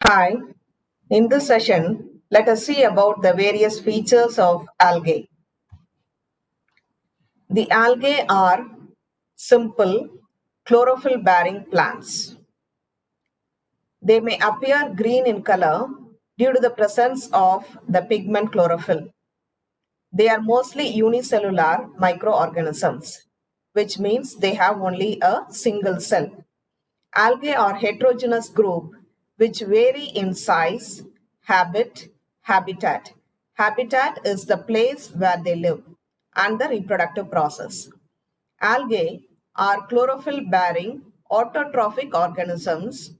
Hi, in this session, let us see about the various features of algae. The algae are simple chlorophyll bearing plants. They may appear green in color due to the presence of the pigment chlorophyll. They are mostly unicellular microorganisms, which means they have only a single cell. Algae are heterogeneous group which vary in size, habitat. Habitat is the place where they live and the reproductive process. Algae are chlorophyll bearing autotrophic organisms.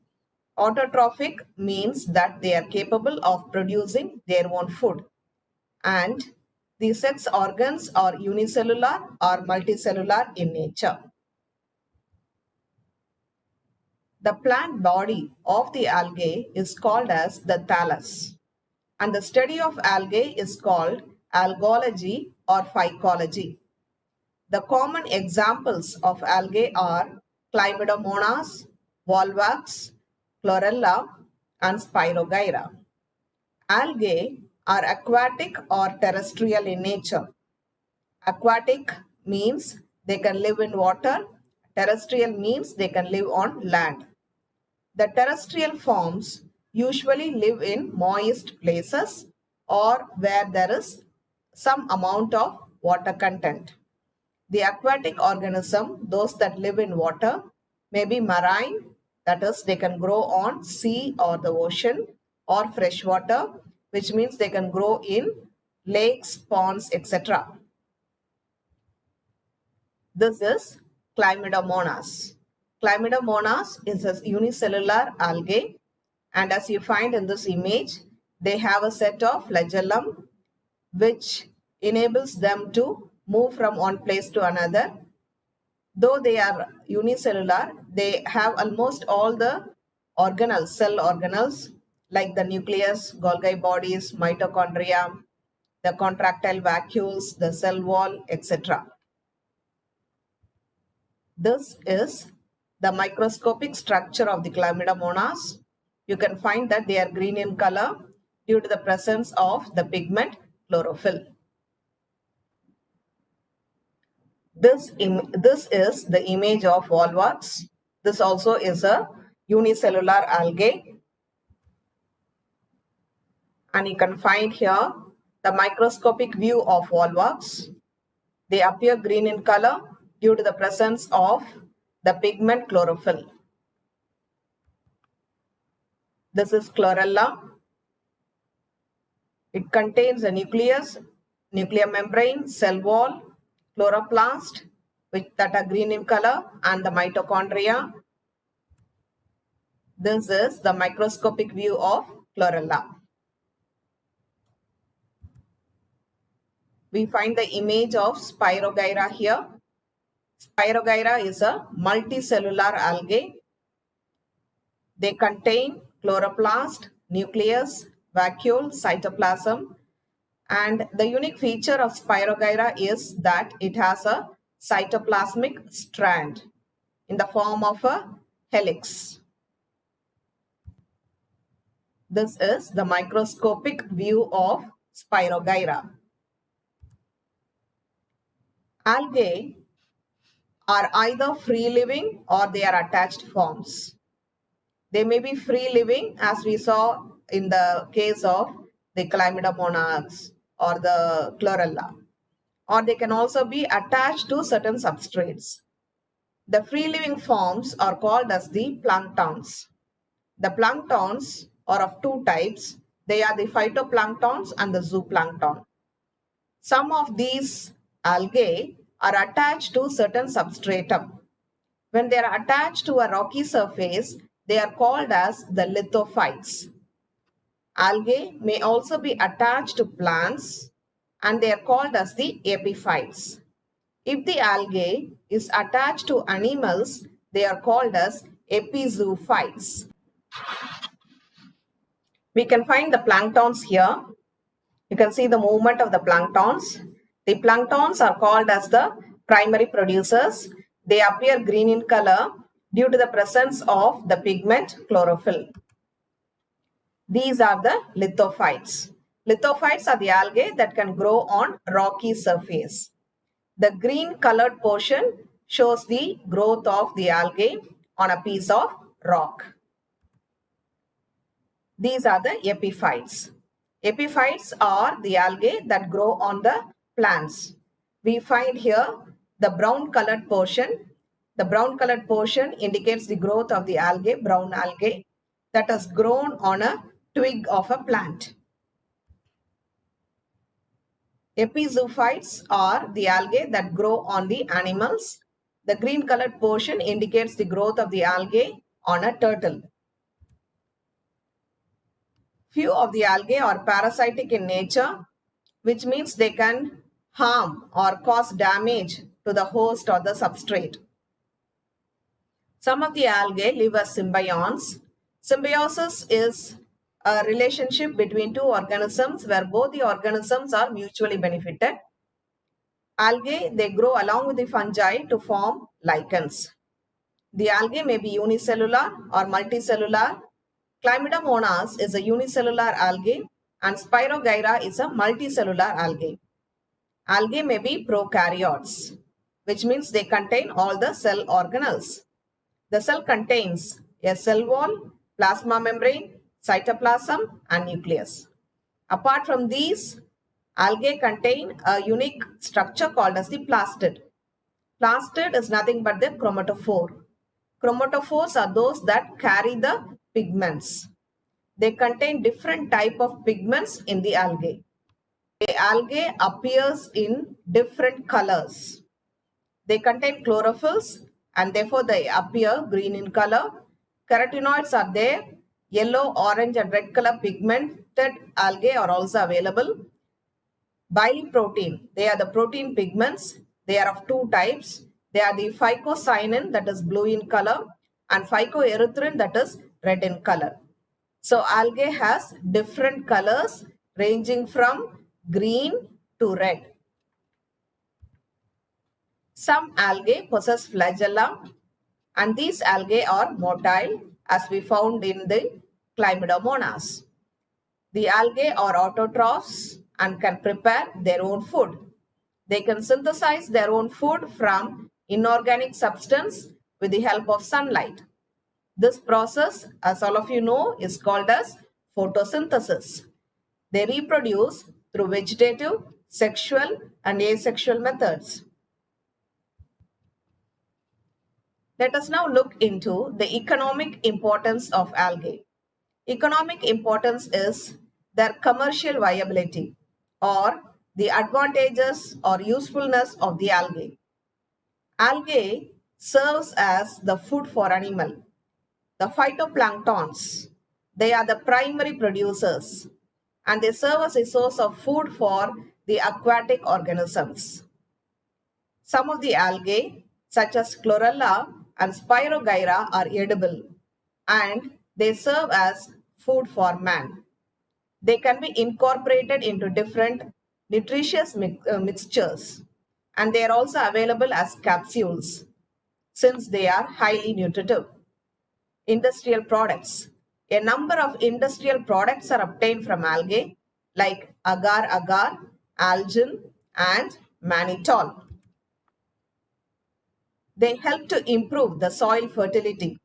Autotrophic means that they are capable of producing their own food, and the sex organs are unicellular or multicellular in nature. The plant body of the algae is called as the thallus, and the study of algae is called algology or phycology. The common examples of algae are Chlamydomonas, Volvax, Chlorella, and Spirogyra. Algae are aquatic or terrestrial in nature. Aquatic means they can live in water. Terrestrial means they can live on land. The terrestrial forms usually live in moist places or where there is some amount of water content. The aquatic organism, those that live in water, may be marine, that is, they can grow on sea or the ocean, or freshwater, which means they can grow in lakes, ponds, etc. This is Chlamydomonas. Chlamydomonas is a unicellular algae, and as you find in this image, they have a set of flagellum which enables them to move from one place to another. Though they are unicellular, they have almost all the organelles, cell organelles, like the nucleus, Golgi bodies, mitochondria, the contractile vacuoles, the cell wall, etc. This is the microscopic structure of the Chlamydomonas. You can find that they are green in color due to the presence of the pigment chlorophyll. This is the image of Volvax. This also is a unicellular algae. And you can find here the microscopic view of Volvax. They appear green in color due to the presence of the pigment chlorophyll. This is Chlorella. It contains a nucleus, nuclear membrane, cell wall, chloroplast, that are green in color, and the mitochondria. This is the microscopic view of Chlorella. We find the image of Spirogyra here. Spirogyra is a multicellular algae. They contain chloroplast, nucleus, vacuole, cytoplasm, and the unique feature of Spirogyra is that it has a cytoplasmic strand in the form of a helix. This is the microscopic view of Spirogyra. Algae are either free living or they are attached forms. They may be free living, as we saw in the case of the Chlamydomonas or the Chlorella, or they can also be attached to certain substrates. The free living forms are called as the planktons. The planktons are of two types. They are the phytoplanktons and the zooplankton. Some of these algae are attached to certain substratum. When they are attached to a rocky surface, they are called as the lithophytes. Algae may also be attached to plants and they are called as the epiphytes. If the algae is attached to animals, they are called as epizoophytes. We can find the planktons here. You can see the movement of the planktons. The planktons are called as the primary producers. They appear green in color due to the presence of the pigment chlorophyll. These are the lithophytes. Lithophytes are the algae that can grow on rocky surface. The green colored portion shows the growth of the algae on a piece of rock. These are the epiphytes. Epiphytes are the algae that grow on the plants. We find here the brown colored portion. The brown colored portion indicates the growth of the algae, brown algae, that has grown on a twig of a plant. Epizoophytes are the algae that grow on the animals. The green colored portion indicates the growth of the algae on a turtle. Few of the algae are parasitic in nature, which means they can harm or cause damage to the host or the substrate. Some of the algae live as symbionts. Symbiosis is a relationship between two organisms where both the organisms are mutually benefited. Algae, they grow along with the fungi to form lichens. The algae may be unicellular or multicellular. Chlamydomonas is a unicellular algae and Spirogyra is a multicellular algae. Algae may be prokaryotes, which means they contain all the cell organelles. The cell contains a cell wall, plasma membrane, cytoplasm, and nucleus. Apart from these, algae contain a unique structure called as the plastid. Plastid is nothing but the chromatophore. Chromatophores are those that carry the pigments. They contain different type of pigments in the algae. The algae appears in different colors. They contain chlorophylls and therefore they appear green in color. Carotenoids are there. Yellow, orange and red color pigmented algae are also available. Bilprotein, they are the protein pigments. They are of two types. They are the phycocyanin, that is blue in color, and phycoerythrin, that is red in color. So algae has different colors ranging from green to red. Some algae possess flagella and these algae are motile as we found in the Chlamydomonas. The algae are autotrophs and can prepare their own food. They can synthesize their own food from inorganic substance with the help of sunlight. This process, as all of you know, is called as photosynthesis. They reproduce through vegetative, sexual and asexual methods. Let us now look into the economic importance of algae. Economic importance is their commercial viability or the advantages or usefulness of the algae. Algae serves as the food for animal. The phytoplanktons, they are the primary producers and they serve as a source of food for the aquatic organisms. Some of the algae such as chlorella and Spirogyra are edible and they serve as food for man. They can be incorporated into different nutritious mixtures and they are also available as capsules since they are highly nutritive. Industrial products. A number of industrial products are obtained from algae like agar-agar, algin and mannitol. They help to improve the soil fertility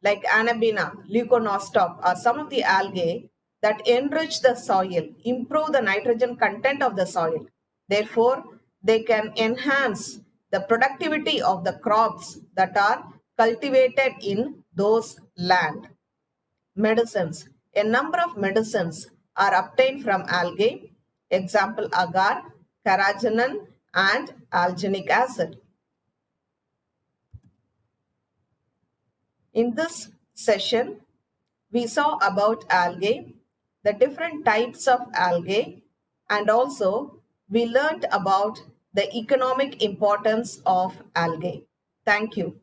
like Anabina, Leuconostoc are some of the algae that enrich the soil, improve the nitrogen content of the soil. Therefore, they can enhance the productivity of the crops that are cultivated in those land. Medicines. A number of medicines are obtained from algae. Example, agar, carrageenan and alginic acid. In this session, we saw about algae, the different types of algae, and also we learned about the economic importance of algae. Thank you.